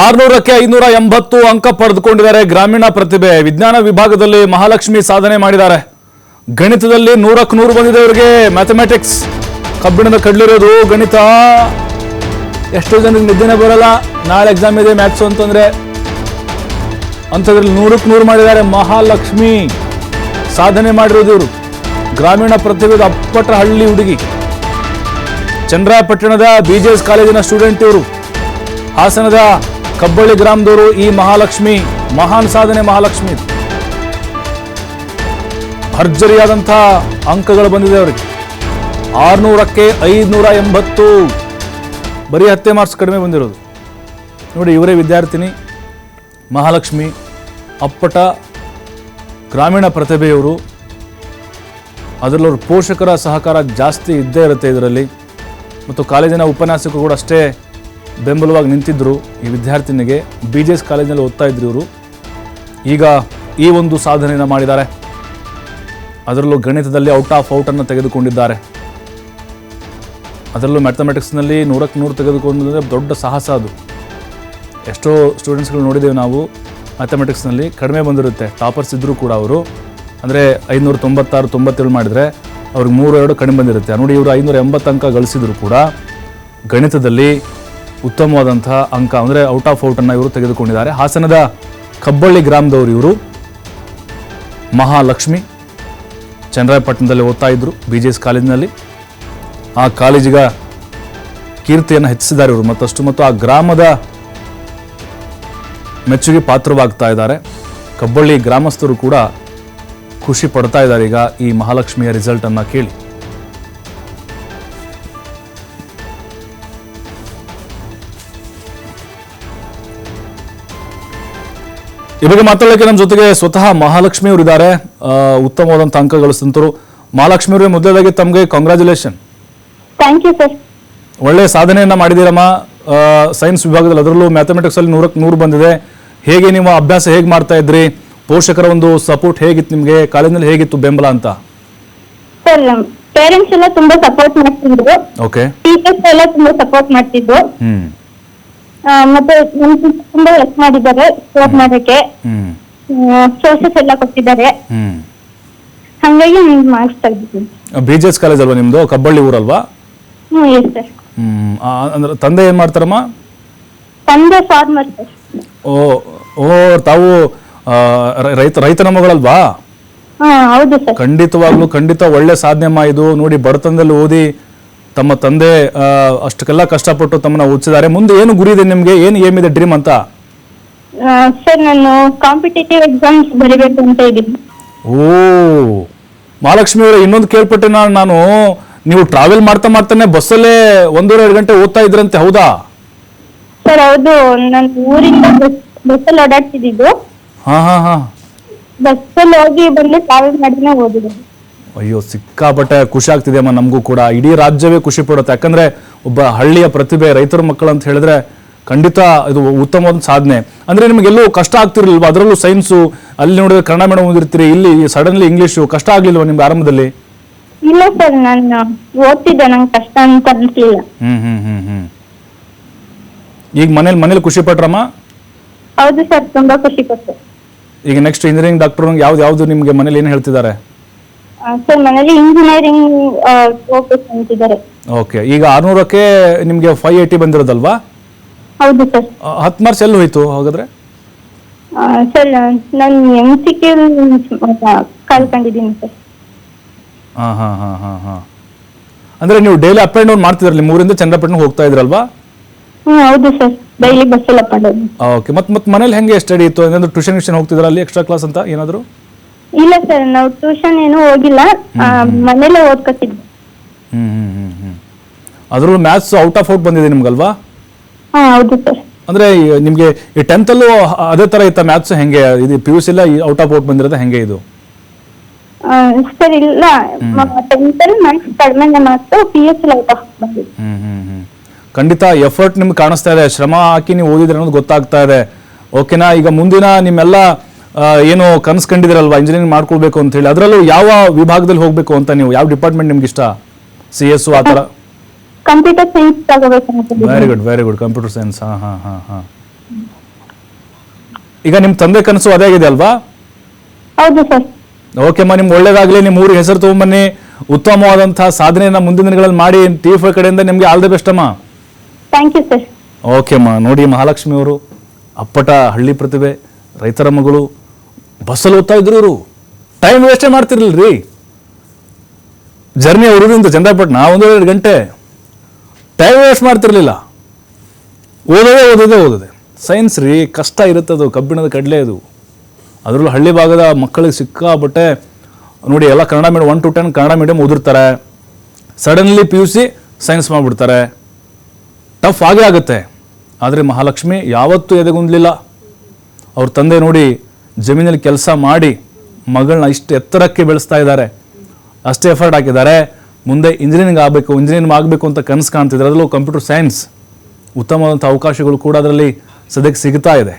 600ಕ್ಕೆ 580 ಅಂಕ ಪಡೆದುಕೊಂಡಿದ್ದಾರೆ ಗ್ರಾಮೀಣ ಪ್ರತಿಭೆ. ವಿಜ್ಞಾನ ವಿಭಾಗದಲ್ಲಿ ಮಹಾಲಕ್ಷ್ಮಿ ಸಾಧನೆ ಮಾಡಿದ್ದಾರೆ. ಗಣಿತದಲ್ಲಿ 100ಕ್ಕೆ 100 ಬಂದಿದೆ ಅವರಿಗೆ. ಮ್ಯಾಥಮೆಟಿಕ್ಸ್ ಕಬ್ಬಿಣದ ಕಡ್ಲಿರೋದು. ಗಣಿತ ಎಷ್ಟೋ ಜನರಿಗೆ ನಿದ್ದೆನೇ ಬರಲ್ಲ, ನಾಳೆ ಎಕ್ಸಾಮ್ ಇದೆ ಮ್ಯಾಥ್ಸ್ ಅಂತಂದ್ರೆ. ಅಂಥದ್ರಲ್ಲಿ 100ಕ್ಕೆ 100 ಮಾಡಿದ್ದಾರೆ. ಮಹಾಲಕ್ಷ್ಮಿ ಸಾಧನೆ ಮಾಡಿರೋದು ಇವರು. ಗ್ರಾಮೀಣ ಪ್ರತಿಭೆದ ಅಪ್ಪಟ ಹಳ್ಳಿ ಹುಡುಗಿ. ಚನ್ನರಾಯಪಟ್ಟಣದ ಬಿಜೆಎಸ್ ಕಾಲೇಜಿನ ಸ್ಟೂಡೆಂಟ್ ಇವರು. ಹಾಸನದ ಕಬ್ಬಳ್ಳಿ ಗ್ರಾಮದವರು ಈ ಮಹಾಲಕ್ಷ್ಮಿ. ಮಹಾನ್ ಸಾಧನೆ ಮಹಾಲಕ್ಷ್ಮಿ. ಭರ್ಜರಿಯಾದಂತಹ ಅಂಕಗಳು ಬಂದಿದೆ ಅವರಿಗೆ. 600ಕ್ಕೆ 580. ಬರೀ 10 ಮಾರ್ಕ್ಸ್ ಕಡಿಮೆ ಬಂದಿರೋದು. ನೋಡಿ, ಇವರೇ ವಿದ್ಯಾರ್ಥಿನಿ ಮಹಾಲಕ್ಷ್ಮಿ. ಅಪ್ಪಟ ಗ್ರಾಮೀಣ ಪ್ರತಿಭೆಯವರು. ಅದರಲ್ಲಿ ಅವ್ರ ಪೋಷಕರ ಸಹಕಾರ ಜಾಸ್ತಿ ಇದ್ದೇ ಇರುತ್ತೆ ಇದರಲ್ಲಿ. ಮತ್ತು ಕಾಲೇಜಿನ ಉಪನ್ಯಾಸಕರು ಕೂಡ ಅಷ್ಟೇ ಬೆಂಬಲವಾಗಿ ನಿಂತಿದ್ದರು ಈ ವಿದ್ಯಾರ್ಥಿನಿಗೆ. ಬಿಜೆಎಸ್ ಕಾಲೇಜಿನಲ್ಲಿ ಓದ್ತಾ ಇದ್ರು ಇವರು. ಈಗ ಈ ಒಂದು ಸಾಧನೆಯನ್ನು ಮಾಡಿದ್ದಾರೆ. ಅದರಲ್ಲೂ ಗಣಿತದಲ್ಲಿ ಔಟ್ ಆಫ್ ಔಟನ್ನು ತೆಗೆದುಕೊಂಡಿದ್ದಾರೆ. ಅದರಲ್ಲೂ ಮ್ಯಾಥಮೆಟಿಕ್ಸ್ನಲ್ಲಿ 100ಕ್ಕೆ 100 ತೆಗೆದುಕೊಂಡ್ರೆ ದೊಡ್ಡ ಸಾಹಸ ಅದು. ಎಷ್ಟೋ ಸ್ಟೂಡೆಂಟ್ಸ್ಗಳು ನೋಡಿದ್ದೇವೆ ನಾವು. ಮ್ಯಾಥಮೆಟಿಕ್ಸ್ನಲ್ಲಿ ಕಡಿಮೆ ಬಂದಿರುತ್ತೆ, ಟಾಪರ್ಸ್ ಇದ್ದರೂ ಕೂಡ ಅವರು. ಅಂದರೆ 596, 97 ಮಾಡಿದರೆ ಅವ್ರಿಗೆ 3-2 ಕಡಿಮೆ ಬಂದಿರುತ್ತೆ. ನೋಡಿ, ಇವರು 580 ಅಂಕ ಗಳಿಸಿದ್ರು ಕೂಡ ಗಣಿತದಲ್ಲಿ ಉತ್ತಮವಾದಂಥ ಅಂಕ, ಅಂದರೆ ಔಟ್ ಆಫ್ ಔಟನ್ನು ಇವರು ತೆಗೆದುಕೊಂಡಿದ್ದಾರೆ. ಹಾಸನದ ಕಬ್ಬಳ್ಳಿ ಗ್ರಾಮದವರು ಇವರು. ಮಹಾಲಕ್ಷ್ಮಿ ಚನ್ನರಾಯಪಟ್ಟಣದಲ್ಲಿ ಓದ್ತಾ ಇದ್ದರು ಬಿಜೆಎಸ್ ಕಾಲೇಜಿನಲ್ಲಿ. ಆ ಕಾಲೇಜಿಗ ಕೀರ್ತಿಯನ್ನು ಹೆಚ್ಚಿಸಿದ್ದಾರೆ ಇವರು ಮತ್ತಷ್ಟು. ಮತ್ತು ಆ ಗ್ರಾಮದ ಮೆಚ್ಚುಗೆ ಪಾತ್ರವಾಗ್ತಾ ಇದ್ದಾರೆ. ಕಬ್ಬಳ್ಳಿ ಗ್ರಾಮಸ್ಥರು ಕೂಡ ಖುಷಿ ಪಡ್ತಾ ಇದ್ದಾರೆ ಈಗ ಈ ಮಹಾಲಕ್ಷ್ಮಿಯ ರಿಸಲ್ಟನ್ನು ಕೇಳಿ. ಈ ಬಗ್ಗೆ ಮಾತಾಡೋಕ್ಕೆ ನಮ್ಮ ಜೊತೆಗೆ ಸ್ವತಃ ಮಹಾಲಕ್ಷ್ಮಿ ಅವರು ಇದ್ದಾರೆ. ಉತ್ತಮವಾದಂಥ ಅಂಕ ಗಳಿಸಿದಂತರು. ಮಹಾಲಕ್ಷ್ಮಿ ಅವರೇ, ಮೊದಲದಾಗಿ ತಮಗೆ ಕಾಂಗ್ರ್ಯಾಚುಲೇಷನ್. Thank you sir. ಒಳ್ಳೆ ಸಾಧನೆಯನ್ನ ಮಾಡಿದ್ದೀರಮ್ಮ ಸೈನ್ಸ್ ವಿಭಾಗದಲ್ಲಿ. ಅದರಲ್ಲೂ ಮ್ಯಾಥಮೆಟಿಕ್ಸ್ ಅಲ್ಲಿ 100ಕ್ಕೆ 100 ಬಂದಿದೆ. ಹೇಗೆ ನೀವು ಅಭ್ಯಾಸ ಹೇಗೆ ಮಾಡ್ತಾ ಇದ್ರಿ? ಪೋಷಕರ ಒಂದು ಸಪೋರ್ಟ್ ಹೇಗಿತ್ತು ನಿಮಗೆ? ಕಾಲೇಜಿನಲ್ಲಿ ಹೇಗಿತ್ತು ಬೆಂಬಲ ಅಂತ? ಸರ್, ಪೇರೆಂಟ್ಸ್ ಎಲ್ಲ ತುಂಬಾ ಸಪೋರ್ಟ್ ಮಾಡ್ತಿದ್ರು. ಓಕೆ. ಟೀಚರ್ಸ್ ಎಲ್ಲ ತುಂಬಾ ಸಪೋರ್ಟ್ ಮಾಡ್ತಿದ್ರು. ಮತ್ತೆ ತುಂಬಾ ಹೆಲ್ಪ್ ಮಾಡಿದ್ದಾರೆ ಸ್ಕೋರ್ ಮಾಡೋಕೆ. ಸೋರ್ಸಸ್ ಎಲ್ಲ ಕೊಟ್ಟಿದ್ದಾರೆ. ಹಂಗಾಗಿ ಮಾರ್ಕ್ಸ್ ತೆಗೆದಿದ್ದೀನಿ. ಬಿಜೆಎಸ್ ಕಾಲೇಜ್ ಅಲ್ವಾ ನಿಮ್ದು? ಕಬ್ಬಳ್ಳಿ ಊರಲ್ವಾ? Yes sir. ಅಂದ್ರೆ ತಂದೆ ಏನ್ ಮಾಡ್ತಾರಮ್ಮ? ತಂದೆ ಫಾರ್ಮರ್ ಸರ್. ಓ ತಾವು ರೈತನ ಮಗಳಲ್ವಾ? ಹೌದು ಸರ್. ಖಂಡಿತ ಒಳ್ಳೆ ಸಾಧನೆಮ್ಮ ಇದು. ನೋಡಿ, ಬಡತನದಲ್ಲಿ ಓದಿ ತಮ್ಮ ತಂದೆ ಅಷ್ಟಕ್ಕೆಲ್ಲ ಕಷ್ಟಪಟ್ಟು ತಮ್ಮನ್ನ ಓದಿಸಿದ್ದಾರೆ. ಮುಂದೆ ಏನು ಗುರಿ ಇದೆ ನಿಮ್ಗೆ? ಏನು ಏಮ್ ಇದೆ, ಡ್ರೀಮ್ ಅಂತ? ಸರ್, ನಾನು ಕಾಂಪಿಟೇಟಿವ್ ಎಕ್ಸಾಮ್ಸ್ ಬರೀಬೇಕು ಅಂತ ಇದ್ದೀನಿ. ಓ ಮಹಾಲಕ್ಷ್ಮಿ ಅವರೇ, ಇನ್ನೊಂದು ಕೇಳ್ಪಟ್ಟೆ ನಾನು, ನೀವು ಟ್ರಾವೆಲ್ ಮಾಡ್ತಾನೆ ಬಸ್ಸಲ್ಲೇ 1-2 ಗಂಟೆ ಓದ್ತಾ ಇದ್ರಂತೆ, ಹೌದಾ? ಸರ್ ಹೌದು, ನಾನು ಊರಿಂದ ಬಸ್ಸಲ್ಲಿ ಓಡಾಡ್ತಿದ್ದು. ಬಸ್ಸಲ್ಲಿ ಹೋಗಿ ಬಂದು ಟ್ರಾವೆಲ್ ಮಾಡಿನೇ ಓದಿದೆ. ಅಯ್ಯೋ, ಸಿಕ್ಕಾಪಟ್ಟೆ ಖುಷಿ ಆಗ್ತಿದೆ ಅಮ್ಮ ನಮಗೂ ಕೂಡ. ಇಡೀ ರಾಜ್ಯವೇ ಖುಷಿ ಪಡುತ್ತೆ. ಯಾಕಂದ್ರೆ ಒಬ್ಬ ಹಳ್ಳಿಯ ಪ್ರತಿಭೆ, ರೈತರ ಮಕ್ಕಳು ಅಂತ ಹೇಳಿದ್ರೆ ಖಂಡಿತ ಇದು ಉತ್ತಮವಾದ ಸಾಧನೆ. ಅಂದ್ರೆ ನಿಮಗೆಲ್ಲೂ ಕಷ್ಟ ಆಗ್ತಿರ್ಲಿಲ್ವಾ? ಅದರಲ್ಲೂ ಸೈನ್ಸು, ಅಲ್ಲಿ ನೋಡಿದ್ರೆ ಕನ್ನಡ ಮೀಡಿಯಂ ಓದಿರ್ತೀರಿ, ಇಲ್ಲಿ ಸಡನ್ಲಿ ಇಂಗ್ಲೀಷು, ಕಷ್ಟ ಆಗ್ಲಿಲ್ವಾ ನಿಮ್ಗೆ ಆರಂಭದಲ್ಲಿ? ಇಲ್ಲ ಸರ್, ನಾನು ಓದ್ತಿದ್ದೆ, ನಂಗೆ ಕಷ್ಟ ಅಂತ ಅನ್ಸ್ಲಿಲ್ಲ. ಈಗ ಮನೇಲಿ ಖುಷಿ ಪಟ್ರಮ್ಮ? ಹೌದು ಸರ್, ತುಂಬಾ ಖುಷಿ ಪಟ್ಟು. ಈಗ ನೆಕ್ಸ್ಟ್ ಇಂಜಿನಿಯರಿಂಗ್, ಡಾಕ್ಟರ್ ಯಾವ್ದು ನಿಮ್ಗೆ ಮನೇಲಿ ಏನು ಹೇಳ್ತಿದ್ದಾರೆ? ಸರ್, ಮನೇಲಿ ಇಂಜಿನಿಯರಿಂಗ್ ಹೋಗ್ಬೇಕು ಅಂತಿದ್ದಾರೆ. ಓಕೆ. ಈಗ 600ಕ್ಕೆ ನಿಮ್ಗೆ 580 ಬಂದಿರೋದಲ್ವಾ? ಹೌದು ಸರ್. 10 ಮಾರ್ಕ್ಸ್ ಎಲ್ಲಿ ಹೋಯ್ತು ಹಾಗಾದ್ರೆ? ಸರ್, ನಾನು MCQ ಕಳ್ಕೊಂಡಿದ್ದೀನಿ ಸರ್. ಅಂದ್ರೆ ನೀವು ಡೈಲಿ ಅಪ್ ಅಂಡ್ ಡೌನ್ ಮಾಡ್ತಿದ್ರಲ್ಲ, 3ರಿಂದ ಚನ್ನರಾಯಪಟ್ಟಣ ಹೋಗ್ತಾ ಇದ್ರಲ್ವಾ? ಹೌದು ಸರ್, ಡೈಲಿ ಬಸ್ಸಲ್ಲಿ ಅಪ್ ಅಂಡ್ ಡೌನ್. ಓಕೆ. ಮತ್ತೆ ಮನೇಲಿ ಹೆಂಗೆ ಸ್ಟಡಿ ಇತ್ತು? ಏನಾದ್ರು ಟ್ಯೂಷನ್ ಹೋಗ್ತಿದ್ರ ಅಲ್ಲಿ, ಎಕ್ಸ್ಟ್ರಾ ಕ್ಲಾಸ್ ಅಂತ ಏನಾದ್ರು? ಇಲ್ಲ ಸರ್, ನಾವು ಟ್ಯೂಷನ್ ಏನು ಹೋಗಿಲ್ಲ, ಮನೇಲೆ ಓದ್ಕೊತಿದ್ವಿ. ಅದ್ರಲ್ಲೂ ಮ್ಯಾಥ್ಸ್ ಔಟ್ ಆಫ್ ಔಟ್ ಬಂದಿದೆ ನಿಮ್ಗಲ್ವಾ? ಹೌದು ಸರ್. ಅಂದ್ರೆ ನಿಮ್ಗೆ ಈ 10th ಅಲ್ಲೂ ಅದೇ ತರ ಇತ್ತ ಮ್ಯಾಥ್ಸ್? ಹೆಂಗೆ ಇದು PUC ಎಲ್ಲ ಔಟ್ ಆಫ್ ಔಟ್ ಬಂದಿರೋದ ಹೆಂಗೆ ಇದು? ಸರ್ ಇಲ್ಲ, 10th ಅಲ್ಲಿ ಮಾರ್ಕ್ಸ್ ಕಡಿಮೆ ಮಾರ್ಕ್ಸ್, PUC ಔಟ್ ಆಫ್ ಬಂದಿದೆ. ಖಂಡಿತ ಎಫರ್ಟ್ ನಿಮ್ಗೆ ಕಾಣಿಸ್ತಾ ಇದೆ, ಶ್ರಮ ಹಾಕಿ ನೀವು ಓದಿದ್ರೆ ಅನ್ನೋದು ಗೊತ್ತಾಗ್ತಾ ಇದೆ. ಓಕೆನಾ? ಈಗ ಮುಂದಿನ ನಿಮ್ಮೆಲ್ಲ ಏನು ಕನಸು ಕಂಡಿದಿರಲ್ವಾ ಇಂಜಿನಿಯರಿಂಗ್ ಮಾಡ್ಕೊಳ್ಬೇಕು ಅಂತ ಹೇಳಿ, ಅದರಲ್ಲೂ ಯಾವ ವಿಭಾಗದಲ್ಲಿ ಹೋಗ್ಬೇಕು ಅಂತ, ನೀವು ಯಾವ ಡಿಪಾರ್ಟ್ಮೆಂಟ್ ನಿಮ್ಗೆ ಇಷ್ಟ? CS ಆ ಥರ? ಕಂಪ್ಯೂಟರ್ ಸೈನ್ಸ್ ತಗೋಬೇಕು ಅಂತ. Very good computer science. ಈಗ ನಿಮ್ಮ ತಂದೆ ಕನಸು ಅದೇ ಆಗಿದೆ ಅಲ್ವಾ? ಹೌದು ಸರ್. ಓಕೆಮ್ಮ, ನಿಮ್ಗೆ ಒಳ್ಳೇದಾಗಲಿ. ನಿಮ್ಮ ಊರಿಗೆ ಹೆಸರು ತೊಗೊಂಬನ್ನಿ, ಉತ್ತಮವಾದಂತಹ ಸಾಧನೆಯನ್ನು ಮುಂದಿನ ದಿನಗಳಲ್ಲಿ ಮಾಡಿ. TV5 ಕಡೆಯಿಂದ ನಿಮಗೆ ಆಲ್ ದಿ ಬೆಸ್ಟ್ ಅಮ್ಮ. Thank you sir. ಓಕೆಮ್ಮ. ನೋಡಿ, ಮಹಾಲಕ್ಷ್ಮಿ ಅವರು ಅಪ್ಪಟ ಹಳ್ಳಿ ಪ್ರತಿಭೆ, ರೈತರ ಮಗಳು, ಬಸ್ಸಲ್ಲಿ ಓದ್ತಾ ಇದ್ರು ಇವರು. ಟೈಮ್ ವೇಸ್ಟೇ ಮಾಡ್ತಿರ್ಲಿಲ್ಲ ರೀ. ಜರ್ನಿ ಊರಿಂದ ಚಂದ್ರಪಟ್ಟಣ 1.5 ಗಂಟೆ, ಟೈಮ್ ವೇಸ್ಟ್ ಮಾಡ್ತಿರ್ಲಿಲ್ಲ. ಓದೋದೇ ಸೈನ್ಸ್ ರೀ, ಕಷ್ಟ ಇರುತ್ತದು, ಕಬ್ಬಿಣದ ಕಡಲೆ ಅದು. ಅದರಲ್ಲೂ ಹಳ್ಳಿ ಭಾಗದ ಮಕ್ಕಳಿಗೆ ಸಿಕ್ಕಾಬಟ್ಟೆ ನೋಡಿ, ಎಲ್ಲ Kannada medium 1 to 10 Kannada medium ಓದಿರ್ತಾರೆ. ಸಡನ್ಲಿ PUC ಸೈನ್ಸ್ ಮಾಡಿಬಿಡ್ತಾರೆ. ಟಫ್ ಆಗೇ ಆಗುತ್ತೆ. ಆದರೆ ಮಹಾಲಕ್ಷ್ಮಿ ಯಾವತ್ತೂ ಎದೆಗುಂದಲಿಲ್ಲ. ಅವ್ರ ತಂದೆ ನೋಡಿ ಜಮೀನಲ್ಲಿ ಕೆಲಸ ಮಾಡಿ ಮಗಳನ್ನ ಇಷ್ಟು ಎತ್ತರಕ್ಕೆ ಬೆಳೆಸ್ತಾ ಇದ್ದಾರೆ, ಅಷ್ಟೇ ಎಫರ್ಟ್ ಹಾಕಿದ್ದಾರೆ. ಮುಂದೆ ಇಂಜಿನಿಯರಿಂಗ್ ಆಗಬೇಕು ಅಂತ ಕನಸು ಕಾಣ್ತಿದ್ದಾರೆ. ಅದರಲ್ಲೂ ಕಂಪ್ಯೂಟರ್ ಸೈನ್ಸ್ ಉತ್ತಮವಾದಂಥ ಅವಕಾಶಗಳು ಕೂಡ ಅದರಲ್ಲಿ ಸದ್ಯಕ್ಕೆ ಸಿಗ್ತಾ ಇದೆ.